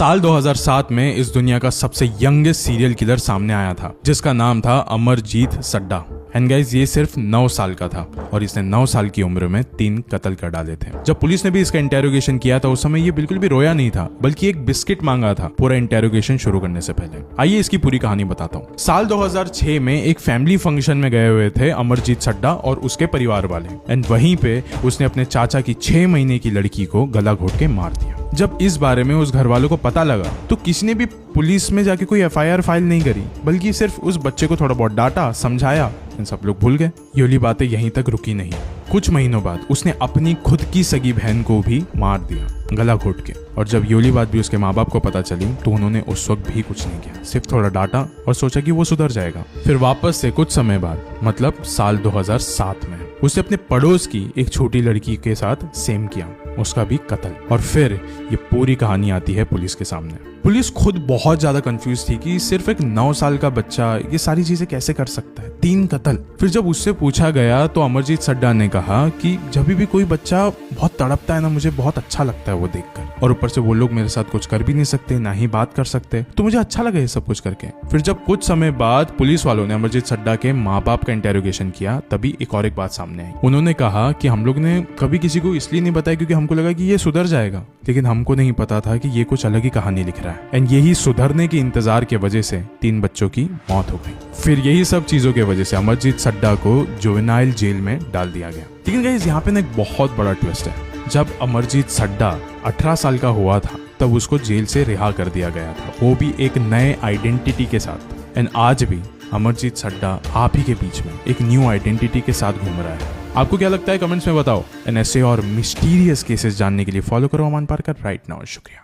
साल 2007 में इस दुनिया का सबसे यंगेस्ट सीरियल किलर सामने आया था जिसका नाम था अमरजीत सड्डा। एंड गाइस ये सिर्फ 9 साल का था और इसने 9 साल की उम्र में 3 कत्ल कर डाले थे। जब पुलिस ने भी इसका इंटेरोगेशन किया था उस समय ये बिल्कुल भी रोया नहीं था बल्कि एक बिस्किट मांगा था पूरा इंटेरोगेशन शुरू करने से पहले। आइए इसकी पूरी कहानी बताता हूँ। साल 2006 में एक फैमिली फंक्शन में गए हुए थे अमरजीत सड्डा और उसके परिवार वाले। एंड वहीं पे उसने अपने चाचा की 6 महीने की लड़की को गला घोट के मार दिया। जब इस बारे में उस घर वालों को पता लगा तो किसी ने भी पुलिस में जाके कोई एफआईआर फाइल नहीं करी बल्कि सिर्फ उस बच्चे को थोड़ा बहुत डांटा, समझाया। इन सब लोग भूल गए। ये वाली बातें यहीं तक रुकी नहीं। कुछ महीनों बाद उसने अपनी खुद की सगी बहन को भी मार दिया गला घोट के। और जब ये वाली बात भी उसके माँ बाप को पता चली तो उन्होंने उस वक्त भी कुछ नहीं किया, सिर्फ थोड़ा डांटा और सोचा कि वो सुधर जाएगा। फिर वापस से कुछ समय बाद मतलब साल 2007 में उसने अपने पड़ोस की एक छोटी लड़की के साथ सेम किया, उसका भी कत्ल। और फिर ये पूरी कहानी आती है पुलिस के सामने। पुलिस खुद बहुत ज्यादा कंफ्यूज थी कि सिर्फ एक 9 साल का बच्चा ये सारी चीजें कैसे कर सकता है, 3 कत्ल। फिर जब उससे पूछा गया तो अमरजीत सड्डा ने कहा कि जब भी कोई बच्चा बहुत तड़पता है ना, मुझे बहुत अच्छा लगता है वो देखकर, और ऊपर से वो लोग मेरे साथ कुछ कर भी नहीं सकते, ना ही बात कर सकते, तो मुझे अच्छा लगा ये सब कुछ करके। फिर जब कुछ समय बाद पुलिस वालों ने अमरजीत सड्डा के माँ बाप का इंटेरोगेशन किया तभी एक और एक बात सामने आई। उन्होंने कहा कि हम लोग ने कभी किसी को इसलिए नहीं बताया क्योंकि हमको लगा कि ये सुधर जाएगा, लेकिन हमको नहीं पता था कि ये कुछ अलग ही कहानी लिख रहा है। एंड यही सुधरने के इंतजार के वजह से 3 बच्चों की मौत हो गई। फिर यही सब चीजों के वजह से अमरजीत सड्डा को जुवेनाइल जेल में डाल दिया गया। लेकिन गाइस यहाँ पे ना एक बहुत बड़ा ट्विस्ट है। जब अमरजीत सड्डा 18 साल का हुआ था तब उसको जेल से रिहा कर दिया गया था, वो भी एक नए आइडेंटिटी के साथ। एंड आज भी अमरजीत सड्डा आप ही के बीच में एक न्यू आइडेंटिटी के साथ घूम रहा है। आपको क्या लगता है कमेंट्स में बताओ। एंड ऐसे और मिस्टीरियस केसेस जानने के लिए फॉलो करो अमन पारकर राइट नाउ। शुक्रिया।